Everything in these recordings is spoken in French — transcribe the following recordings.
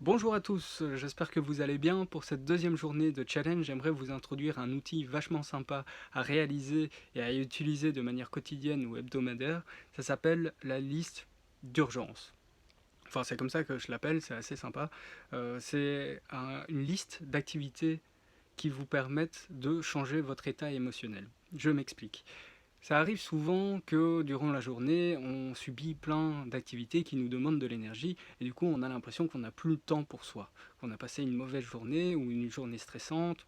Bonjour à tous, j'espère que vous allez bien. Pour cette deuxième journée de challenge, j'aimerais vous introduire un outil vachement sympa à réaliser et à utiliser de manière quotidienne ou hebdomadaire. Ça s'appelle la liste d'urgence. Enfin, c'est comme ça que je l'appelle, c'est assez sympa. Une liste d'activités qui vous permettent de changer votre état émotionnel. Je m'explique. Ça arrive souvent que durant la journée, on subit plein d'activités qui nous demandent de l'énergie et du coup on a l'impression qu'on n'a plus le temps pour soi, qu'on a passé une mauvaise journée ou une journée stressante,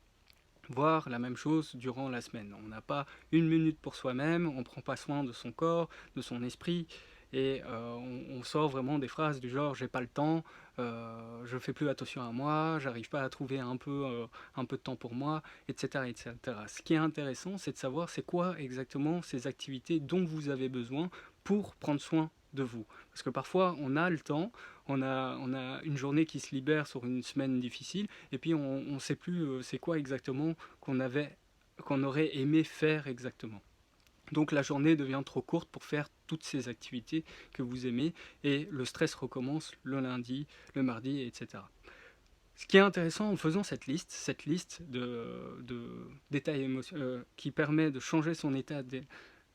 voire la même chose durant la semaine. On n'a pas une minute pour soi-même, on ne prend pas soin de son corps, de son esprit, et on sort vraiment des phrases du genre j'ai pas le temps, je fais plus attention à moi, j'arrive pas à trouver un peu de temps pour moi, etc., etc. Ce qui est intéressant, c'est de savoir c'est quoi exactement ces activités dont vous avez besoin pour prendre soin de vous. Parce que parfois on a le temps, on a une journée qui se libère sur une semaine difficile, et puis on ne sait plus c'est quoi exactement qu'on aurait aimé faire exactement. Donc la journée devient trop courte pour faire toutes ces activités que vous aimez et le stress recommence le lundi, le mardi, etc. Ce qui est intéressant en faisant cette liste d'état qui permet de changer son état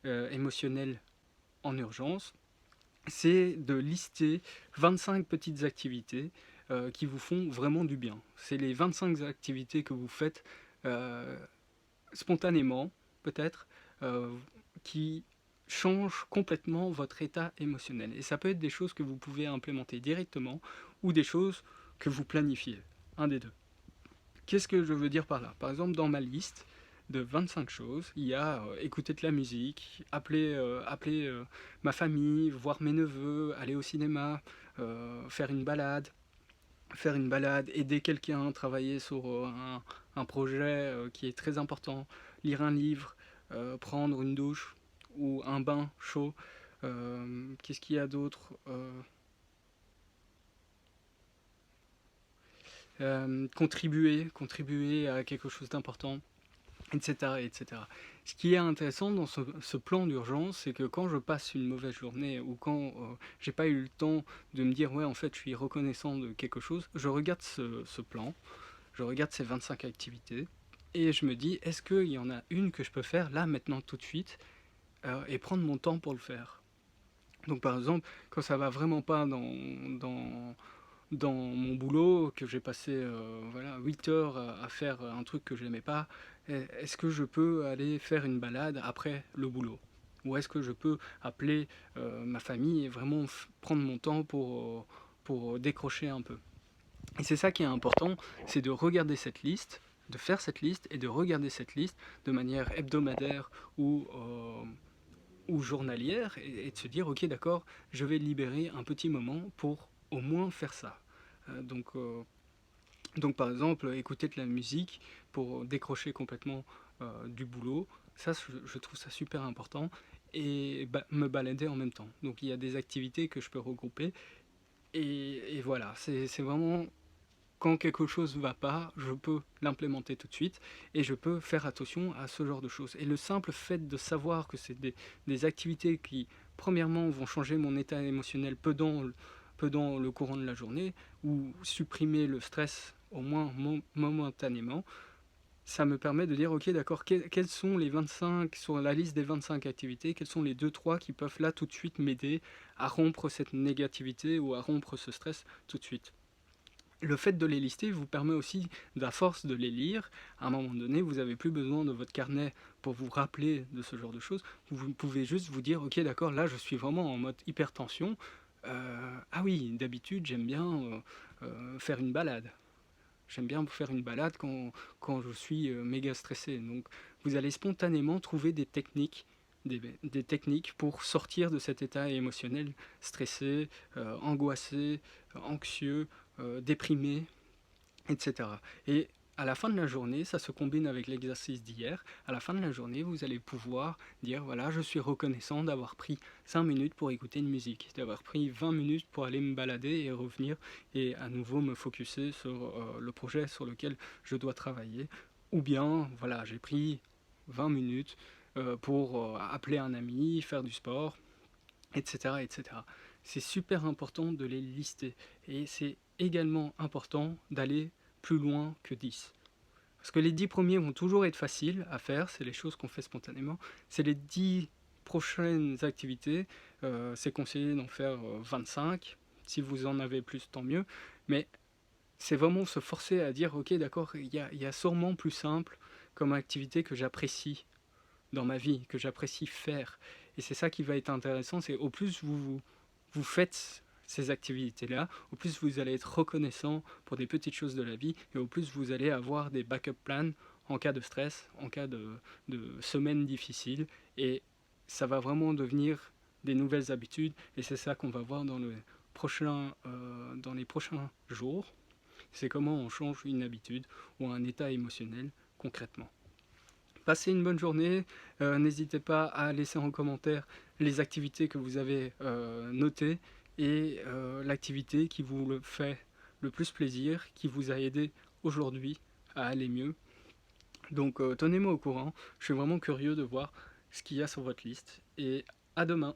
émotionnel en urgence, c'est de lister 25 petites activités qui vous font vraiment du bien. C'est les 25 activités que vous faites euh, spontanément, peut-être, euh, qui changent complètement votre état émotionnel. Et ça peut être des choses que vous pouvez implémenter directement ou des choses que vous planifiez. Un des deux. Qu'est-ce que je veux dire par là? Par exemple, dans ma liste de 25 choses, il y a écouter de la musique, appeler ma famille, voir mes neveux, aller au cinéma, faire une balade, aider quelqu'un, travailler sur un projet qui est très important, lire un livre, prendre une douche ou un bain chaud. Qu'est-ce qu'il y a d'autre? Contribuer à quelque chose d'important, etc., etc. Ce qui est intéressant dans ce plan d'urgence, c'est que quand je passe une mauvaise journée ou quand j'ai pas eu le temps de me dire ouais en fait je suis reconnaissant de quelque chose, je regarde ce plan, je regarde ces 25 activités et je me dis est-ce qu'il y en a une que je peux faire là maintenant tout de suite et prendre mon temps pour le faire. Donc par exemple quand ça va vraiment pas dans mon boulot, que j'ai passé voilà, 8 heures à faire un truc que je n'aimais pas, est-ce que je peux aller faire une balade après le boulot? Ou est-ce que je peux appeler ma famille et vraiment prendre mon temps pour décrocher un peu? Et c'est ça qui est important, c'est de regarder cette liste, de faire cette liste et de regarder cette liste de manière hebdomadaire ou journalière et de se dire ok d'accord, je vais libérer un petit moment pour au moins faire ça. Euh, donc, euh, donc par exemple écouter de la musique pour décrocher complètement du boulot, ça je trouve ça super important et me balader en même temps. Donc il y a des activités que je peux regrouper et voilà, c'est vraiment quand quelque chose ne va pas, je peux l'implémenter tout de suite et je peux faire attention à ce genre de choses. Et le simple fait de savoir que c'est des activités qui, premièrement, vont changer mon état émotionnel peu dans le courant de la journée ou supprimer le stress au moins momentanément, ça me permet de dire ok d'accord, quelles sont les 25 sur la liste des 25 activités, quelles sont les deux trois qui peuvent là tout de suite m'aider à rompre cette négativité ou à rompre ce stress tout de suite. Le fait de les lister vous permet aussi, à force de les lire, à un moment donné, vous n'avez plus besoin de votre carnet pour vous rappeler de ce genre de choses. Vous pouvez juste vous dire, ok, d'accord, là, je suis vraiment en mode hypertension. Ah oui, d'habitude, j'aime bien faire une balade. J'aime bien faire une balade quand je suis méga stressé. Donc, vous allez spontanément trouver des techniques pour sortir de cet état émotionnel stressé, angoissé, anxieux, déprimé, etc. Et à la fin de la journée, ça se combine avec l'exercice d'hier. À la fin de la journée, vous allez pouvoir dire voilà, je suis reconnaissant d'avoir pris 5 minutes pour écouter une musique, d'avoir pris 20 minutes pour aller me balader et revenir et à nouveau me focuser sur le projet sur lequel je dois travailler. Ou bien, voilà, j'ai pris 20 minutes pour appeler un ami, faire du sport, etc., etc. C'est super important de les lister et c'est également important d'aller plus loin que 10. Parce que les 10 premiers vont toujours être faciles à faire, c'est les choses qu'on fait spontanément. C'est les 10 prochaines activités, c'est conseillé d'en faire 25. Si vous en avez plus, tant mieux. Mais c'est vraiment se forcer à dire, ok, d'accord, il y a sûrement plus simple comme activité que j'apprécie dans ma vie, que j'apprécie faire. Et c'est ça qui va être intéressant, c'est au plus vous faites ces activités-là, au plus vous allez être reconnaissant pour des petites choses de la vie, et au plus vous allez avoir des backup plans en cas de stress, en cas de semaines difficiles, et ça va vraiment devenir des nouvelles habitudes, et c'est ça qu'on va voir dans les prochains jours. C'est comment on change une habitude ou un état émotionnel concrètement. Passez une bonne journée, n'hésitez pas à laisser en commentaire les activités que vous avez notées et l'activité qui vous le fait le plus plaisir, qui vous a aidé aujourd'hui à aller mieux. Donc tenez-moi au courant, je suis vraiment curieux de voir ce qu'il y a sur votre liste et à demain.